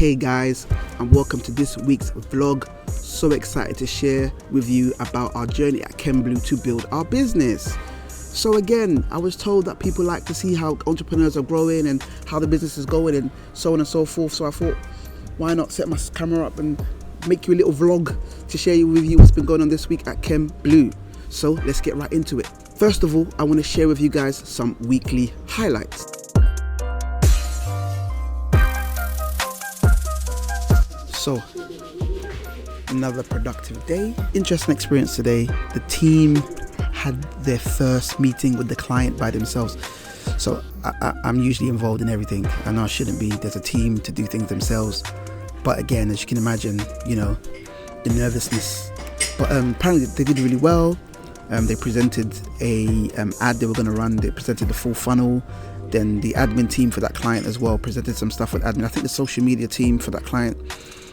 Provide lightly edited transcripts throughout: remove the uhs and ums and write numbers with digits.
Hey guys, and welcome to this week's vlog. So excited to share with you about our journey at Ken Blu to build our business. So again, I was told that people like to see how entrepreneurs are growing and how the business is going and so on and so forth. So I thought, why not set my camera up and make you a little vlog to share with you what's been going on this week at Ken Blu. So let's get right into it. First of all, I want to share with you guys some weekly highlights. So, another productive day. Interesting experience today. The team had their first meeting with the client by themselves. So I'm usually involved in everything. I know I shouldn't be. There's a team to do things themselves. But again, as you can imagine, the nervousness. But apparently they did really well. They presented a ad they were going to run. They presented the full funnel. Then the admin team for that client as well presented some stuff with admin. I think the social media team for that client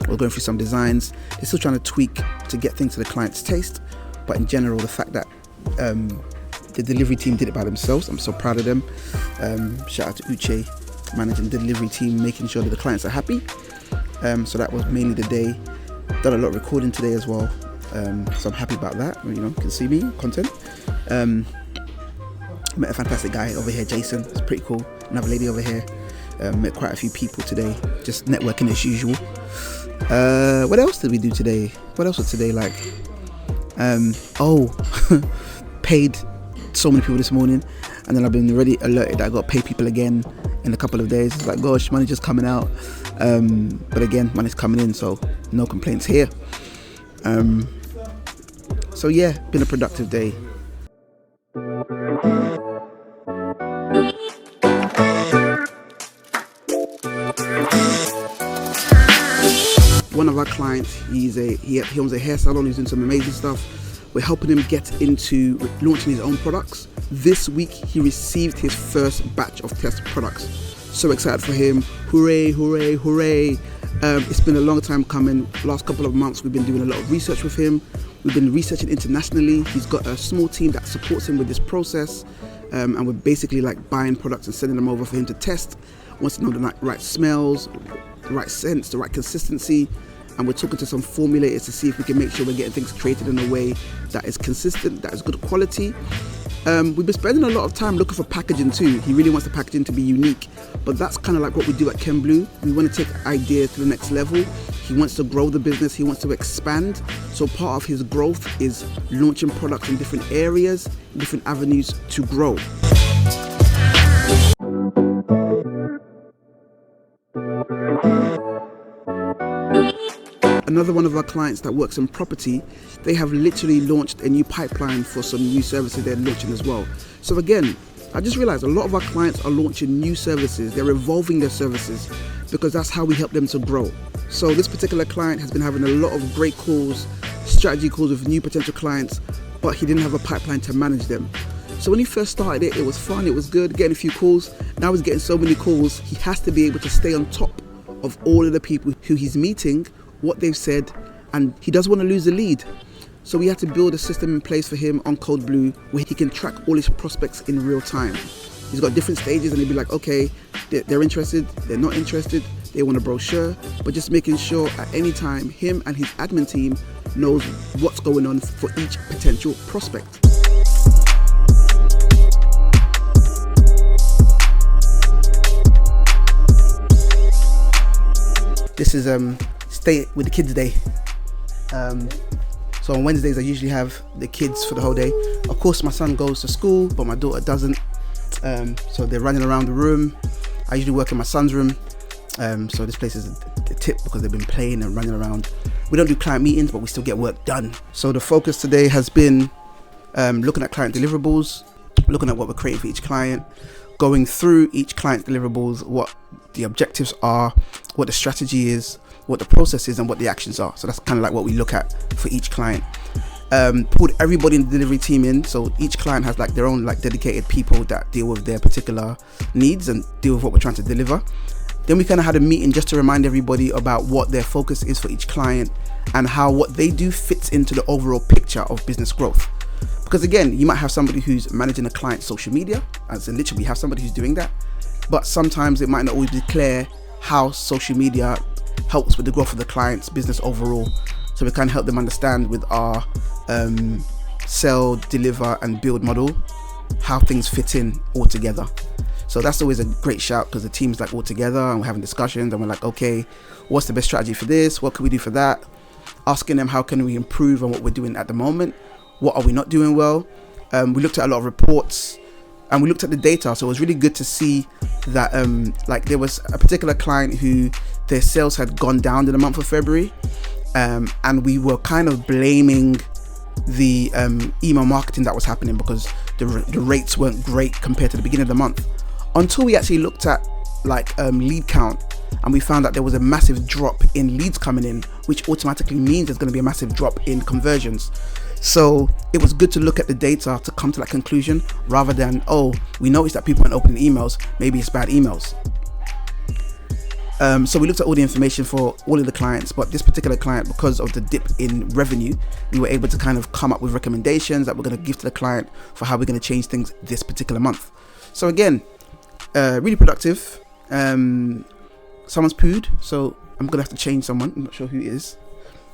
was going through some designs. They're still trying to tweak to get things to the client's taste. But in general, the fact that the delivery team did it by themselves, I'm so proud of them. Shout out to Uche, managing the delivery team, making sure that the clients are happy. So that was mainly the day. Done a lot of recording today as well. So I'm happy about that. You can see me, content. Met a fantastic guy over here, Jason. It's pretty cool. Another lady over here. Met quite a few people today. Just networking as usual. What else did we do today? What else was today like? Paid so many people this morning, and then I've been already alerted that I got to pay people again in a couple of days. It's like, gosh, money's just coming out. But again, money's coming in, so no complaints here. So yeah, been a productive day. One of our clients, he owns a hair salon. He's doing some amazing stuff. We're helping him get into launching his own products. This week he received his first batch of test products. So excited for him. Hooray, hooray, hooray. It's been a long time coming. Last couple of months we've been doing a lot of research with him. We've been researching internationally. He's got a small team that supports him with this process. And we're basically like buying products and sending them over for him to test. Wants to know the right smells, the right scents, the right consistency. And we're talking to some formulators to see if we can make sure we're getting things created in a way that is consistent, that is good quality. We've been spending a lot of time looking for packaging too. He really wants the packaging to be unique, but that's kind of like what we do at Ken Blu. We want to take ideas to the next level. He wants to grow the business. He wants to expand. So part of his growth is launching products in different areas, different avenues to grow. Another one of our clients that works in property, they have literally launched a new pipeline for some new services they're launching as well. So again, I just realized a lot of our clients are launching new services. They're evolving their services because that's how we help them to grow. So this particular client has been having a lot of great calls, strategy calls with new potential clients, but he didn't have a pipeline to manage them. So when he first started it was fun, it was good, getting a few calls. Now he's getting so many calls, he has to be able to stay on top of all of the people who he's meeting, what they've said, and he doesn't want to lose the lead. So we had to build a system in place for him on Code Blue where he can track all his prospects in real time. He's got different stages and he'll be like, okay, they're interested, they're not interested, they want a brochure, but just making sure at any time him and his admin team knows what's going on for each potential prospect. This is Stay with the Kids Day. So on Wednesdays I usually have the kids for the whole day. Of course my son goes to school, but my daughter doesn't. So they're running around the room. I usually work in my son's room. So this place is a tip because they've been playing and running around. We don't do client meetings, but we still get work done. So the focus today has been looking at client deliverables, looking at what we're creating for each client, going through each client's deliverables, what the objectives are, what the strategy is, what the process is, and what the actions are. So that's kind of like what we look at for each client. Put everybody in the delivery team in, so each client has like their own like dedicated people that deal with their particular needs and deal with what we're trying to deliver. Then we kind of had a meeting just to remind everybody about what their focus is for each client and how what they do fits into the overall picture of business growth. Because again, you might have somebody who's managing a client's social media, as in literally we have somebody who's doing that, but sometimes it might not always be clear how social media helps with the growth of the client's business overall. So we can help them understand with our sell, deliver and build model how things fit in all together. So that's always a great shout, because the team's like all together and we're having discussions and we're like, okay, what's the best strategy for this? What can we do for that? Asking them how can we improve on what we're doing at the moment? What are we not doing well? We looked at a lot of reports and we looked at the data. So it was really good to see that like there was a particular client who their sales had gone down in the month of February. And we were kind of blaming the email marketing that was happening because the rates weren't great compared to the beginning of the month, until we actually looked at like lead count, and we found that there was a massive drop in leads coming in, which automatically means there's going to be a massive drop in conversions. So it was good to look at the data to come to that conclusion, rather than, oh, we noticed that people aren't opening emails, maybe it's bad emails. So we looked at all the information for all of the clients, but this particular client, because of the dip in revenue, we were able to kind of come up with recommendations that we're going to give to the client for how we're going to change things this particular month. So again, really productive. Someone's pooed, so I'm going to have to change someone. I'm not sure who it is.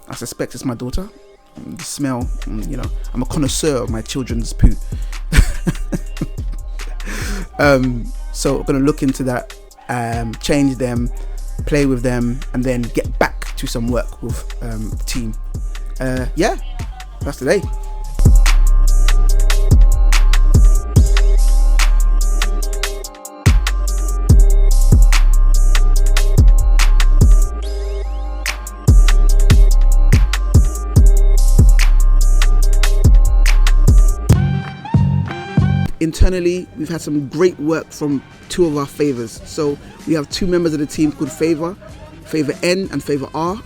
I suspect it's my daughter. The smell, I'm a connoisseur of my children's poo. So we're going to look into that, change them, play with them, and then get back to some work with the team. Yeah, that's today. Internally, we've had some great work from two of our favors. So we have two members of the team called Favor N and Favor R.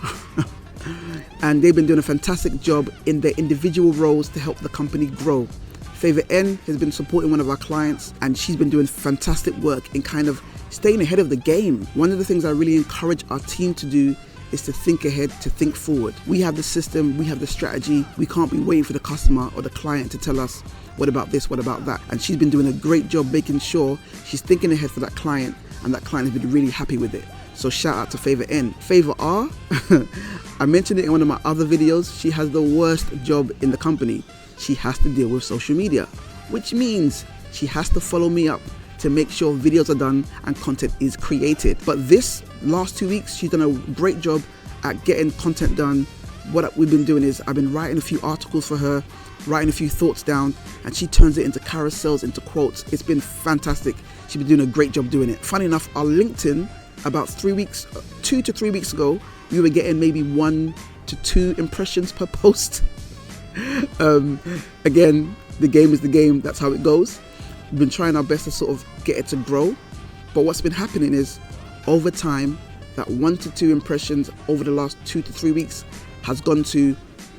And they've been doing a fantastic job in their individual roles to help the company grow. Favor N has been supporting one of our clients, and she's been doing fantastic work in kind of staying ahead of the game. One of the things I really encourage our team to do is to think ahead, to think forward. We have the system, we have the strategy. We can't be waiting for the customer or the client to tell us, what about this, what about that? And she's been doing a great job making sure she's thinking ahead for that client, and that client has been really happy with it. So shout out to Favor N. Favor R, I mentioned it in one of my other videos, she has the worst job in the company. She has to deal with social media, which means she has to follow me up to make sure videos are done and content is created. But this last 2 weeks, she's done a great job at getting content done. What we've been doing is I've been writing a few articles for her, writing a few thoughts down, and she turns it into carousels, into quotes. It's been fantastic. She's been doing a great job doing it. Funny enough, our LinkedIn, about 2 to 3 weeks ago, we were getting maybe 1 to 2 impressions per post. Again, the game is the game. That's how it goes. We've been trying our best to sort of get it to grow. But what's been happening is, over time, that 1 to 2 impressions over the last 2 to 3 weeks has gone to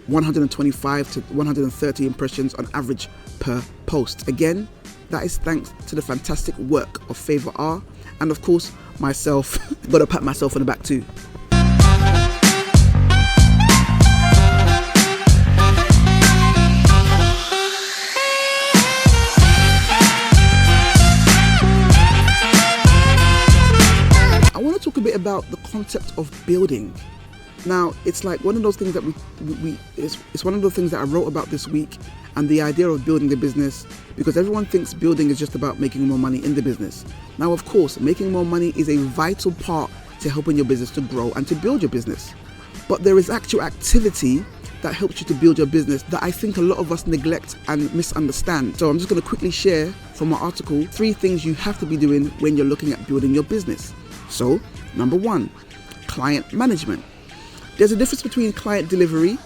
125 to 130 impressions on average per post. Again, that is thanks to the fantastic work of Favor R, and of course myself. Gotta pat myself on the back too. I want to talk a bit about the concept of building. Now, it's like one of those things that it's one of the things that I wrote about this week, and the idea of building a business, because everyone thinks building is just about making more money in the business. Now, of course, making more money is a vital part to helping your business to grow and to build your business. But there is actual activity that helps you to build your business that I think a lot of us neglect and misunderstand. So I'm just going to quickly share from my article 3 things you have to be doing when you're looking at building your business. So, number 1, client management. There's a difference between client delivery.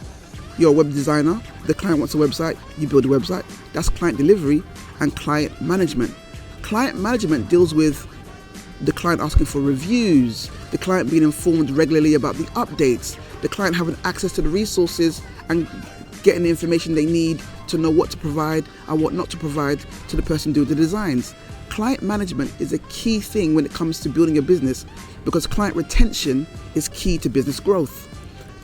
You're a web designer, the client wants a website, you build a website. That's client delivery. And client management. Client management deals with the client asking for reviews, the client being informed regularly about the updates, the client having access to the resources and getting the information they need to know what to provide and what not to provide to the person doing the designs. Client management is a key thing when it comes to building a business, because client retention is key to business growth.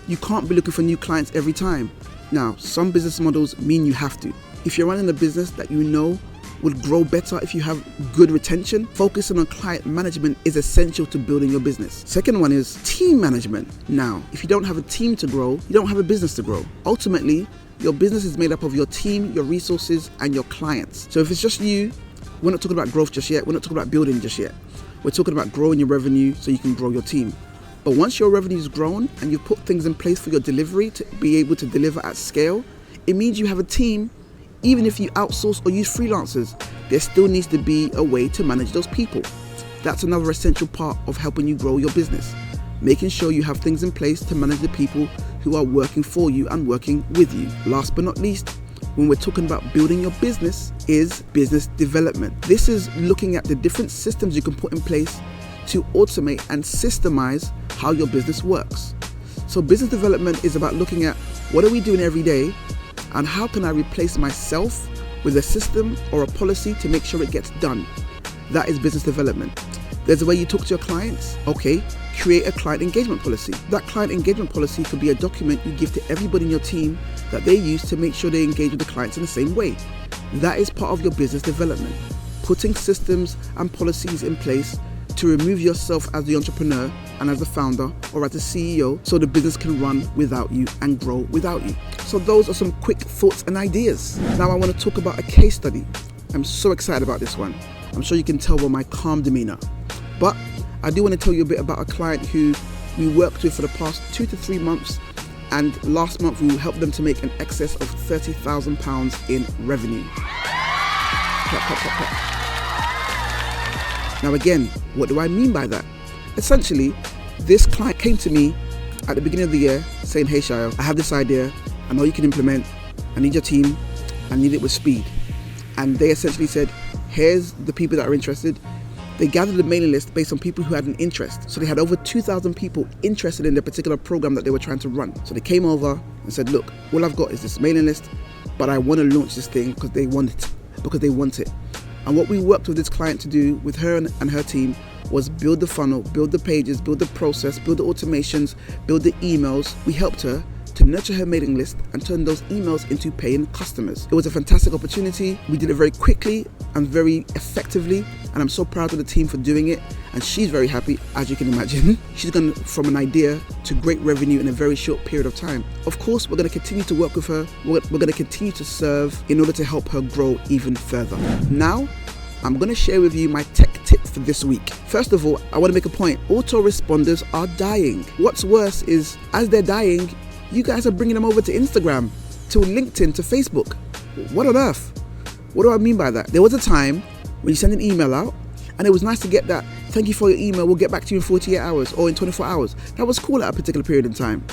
You can't be looking for new clients every time. Now, some business models mean you have to. If you're running a business that you know will grow better if you have good retention. Focusing on client management is essential to building your business. Second one is team management. Now, if you don't have a team to grow, you don't have a business to grow. Ultimately, your business is made up of your team, your resources, and your clients. So if it's just you, we're not talking about growth just yet. We're not talking about building just yet. We're talking about growing your revenue so you can grow your team. But once your revenue is grown and you've put things in place for your delivery to be able to deliver at scale, it means you have a team. Even if you outsource or use freelancers, there still needs to be a way to manage those people. That's another essential part of helping you grow your business. Making sure you have things in place to manage the people who are working for you and working with you. Last but not least, when we're talking about building your business, is business development. This is looking at the different systems you can put in place to automate and systemize how your business works. So business development is about looking at what are we doing every day and how can I replace myself with a system or a policy to make sure it gets done. That is business development. There's a way you talk to your clients. Okay, create a client engagement policy. That client engagement policy could be a document you give to everybody in your team that they use to make sure they engage with the clients in the same way. That is part of your business development. Putting systems and policies in place to remove yourself as the entrepreneur and as the founder or as the CEO so the business can run without you and grow without you. So those are some quick thoughts and ideas. Now I want to talk about a case study. I'm so excited about this one. I'm sure you can tell by my calm demeanor. But I do want to tell you a bit about a client who we worked with for the past 2 to 3 months, and last month we helped them to make an excess of £30,000 in revenue. Clap, clap, clap, clap. Now again, what do I mean by that? Essentially, this client came to me at the beginning of the year saying, hey Sayo, I have this idea, I know you can implement, I need your team, I need it with speed. And they essentially said, here's the people that are interested. They gathered a mailing list based on people who had an interest. So they had over 2,000 people interested in the particular program that they were trying to run. So they came over and said, look, all I've got is this mailing list, but I want to launch this thing because they want it. And what we worked with this client to do with her and her team was build the funnel, build the pages, build the process, build the automations, build the emails. We helped her to nurture her mailing list and turn those emails into paying customers. It was a fantastic opportunity. We did it very quickly and very effectively, and I'm so proud of the team for doing it. And she's very happy, as you can imagine. She's gone from an idea to great revenue in a very short period of time. Of course, we're going to continue to work with her. We're going to continue to serve in order to help her grow even further. Now, I'm going to share with you my tech tip for this week. First of all, I want to make a point. Autoresponders are dying. What's worse is, as they're dying, you guys are bringing them over to Instagram, to LinkedIn, to Facebook. What on earth? What do I mean by that? There was a time when you send an email out and it was nice to get that, thank you for your email, we'll get back to you in 48 hours or in 24 hours. That was cool at a particular period in time.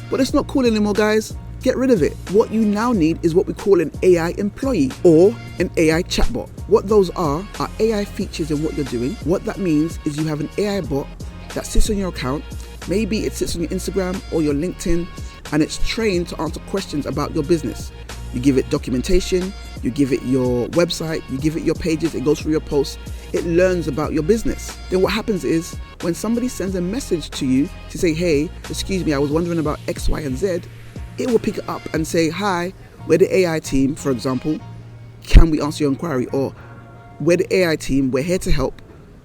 But it's not cool anymore, guys. Get rid of it. What you now need is what we call an AI employee or an AI chatbot. What those are AI features in what you're doing. What that means is you have an AI bot that sits on your account. Maybe it sits on your Instagram or your LinkedIn, and it's trained to answer questions about your business. You give it documentation, you give it your website, you give it your pages, it goes through your posts, it learns about your business. Then what happens is, when somebody sends a message to you to say, hey, excuse me, I was wondering about X, Y, and Z, it will pick it up and say, hi, we're the AI team, for example, can we answer your inquiry? Or, we're the AI team, we're here to help,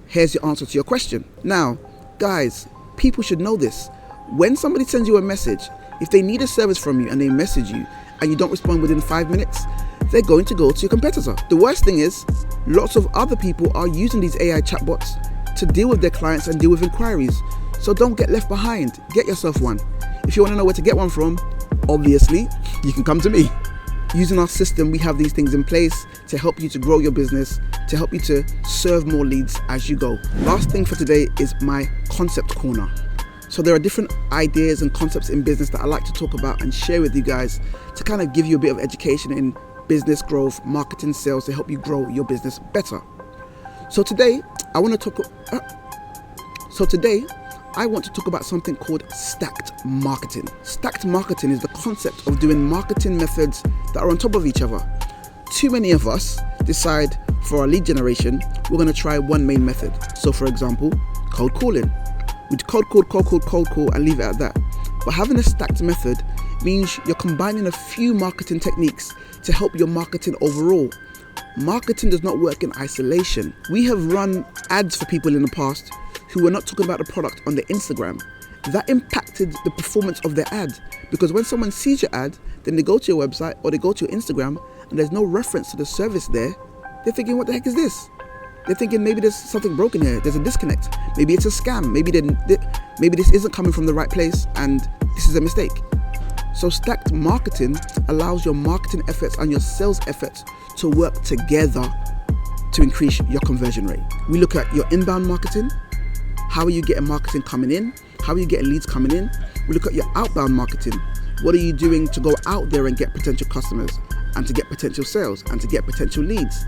here's your answer to your question. Now, guys, people should know this. When somebody sends you a message, if they need a service from you and they message you and you don't respond within 5 minutes, they're going to go to your competitor. The worst thing is, lots of other people are using these AI chatbots to deal with their clients and deal with inquiries. So don't get left behind. Get yourself one. If you want to know where to get one from, obviously, you can come to me. Using our system, we have these things in place to help you to grow your business, to help you to serve more leads as you go. Last thing for today is my concept corner. So there are different ideas and concepts in business that I like to talk about and share with you guys to kind of give you a bit of education in business growth, marketing, sales, to help you grow your business better. So today, I want to talk about something called stacked marketing. Stacked marketing is the concept of doing marketing methods that are on top of each other. Too many of us decide for our lead generation, we're going to try one main method. So for example, cold calling. We'd cold call and leave it at that. But having a stacked method means you're combining a few marketing techniques to help your marketing overall. Marketing does not work in isolation. We have run ads for people in the past who were not talking about the product on their Instagram. That impacted the performance of their ad, because when someone sees your ad, then they go to your website or they go to your Instagram and there's no reference to the service there. They're thinking, what the heck is this? They're thinking maybe there's something broken here. There's a disconnect. Maybe it's a scam. Maybe this isn't coming from the right place and this is a mistake. So stacked marketing allows your marketing efforts and your sales efforts to work together to increase your conversion rate. We look at your inbound marketing. How are you getting marketing coming in? How are you getting leads coming in? We look at your outbound marketing. What are you doing to go out there and get potential customers and to get potential sales and to get potential leads?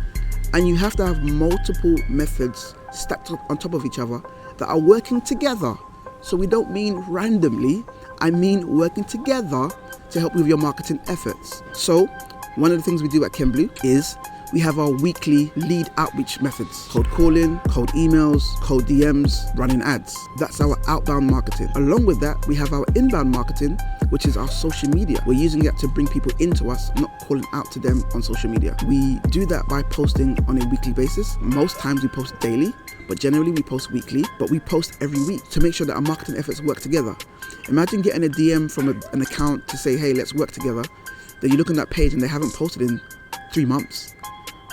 And you have to have multiple methods stacked on top of each other that are working together. So we don't mean randomly, I mean working together to help with your marketing efforts. So one of the things we do at Ken Blu is we have our weekly lead outreach methods: cold calling, cold emails, cold DMs, running ads. That's our outbound marketing. Along with that, we have our inbound marketing, which is our social media. We're using that to bring people into us, not calling out to them on social media. We do that by posting on a weekly basis. Most times we post daily, but generally we post weekly, but we post every week to make sure that our marketing efforts work together. Imagine getting a DM from an account to say, hey, let's work together. Then you look on that page and they haven't posted in 3 months.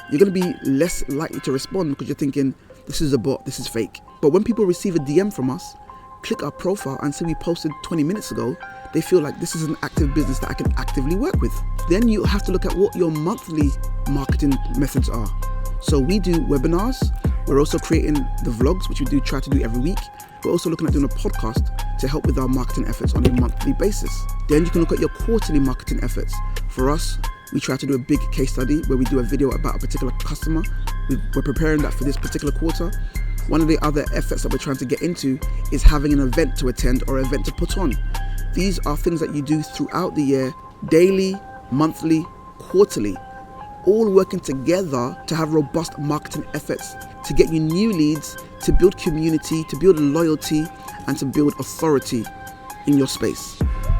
You're going to be less likely to respond because you're thinking, this is a bot, this is fake. But when people receive a DM from us, click our profile and say we posted 20 minutes ago, they feel like this is an active business that I can actively work with. Then you have to look at what your monthly marketing methods are. So we do webinars. We're also creating the vlogs, which we try to do every week. We're also looking at doing a podcast to help with our marketing efforts on a monthly basis. Then you can look at your quarterly marketing efforts. For us, we try to do a big case study where we do a video about a particular customer. We're preparing that for this particular quarter. One of the other efforts that we're trying to get into is having an event to attend or an event to put on. These are things that you do throughout the year, daily, monthly, quarterly, all working together to have robust marketing efforts to get you new leads, to build community, to build loyalty, and to build authority in your space.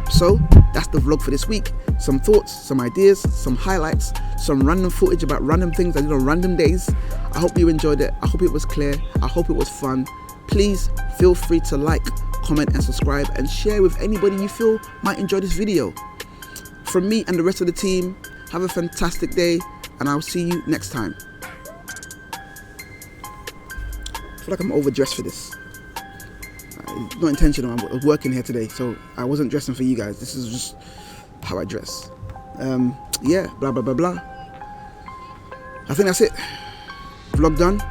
So that's the vlog for this week. Some thoughts, some ideas, some highlights, some random footage about random things I did on random days. I hope you enjoyed it. I hope it was clear. I hope it was fun. Please feel free to like, comment and subscribe and share with anybody you feel might enjoy this video. From me and the rest of the team, have a fantastic day and I'll see you next time. I feel like I'm overdressed for this. It's not intentional. I was working here today, so I wasn't dressing for you guys. This is just how I dress. Yeah, blah, blah, blah, blah. I think that's it. Vlog done.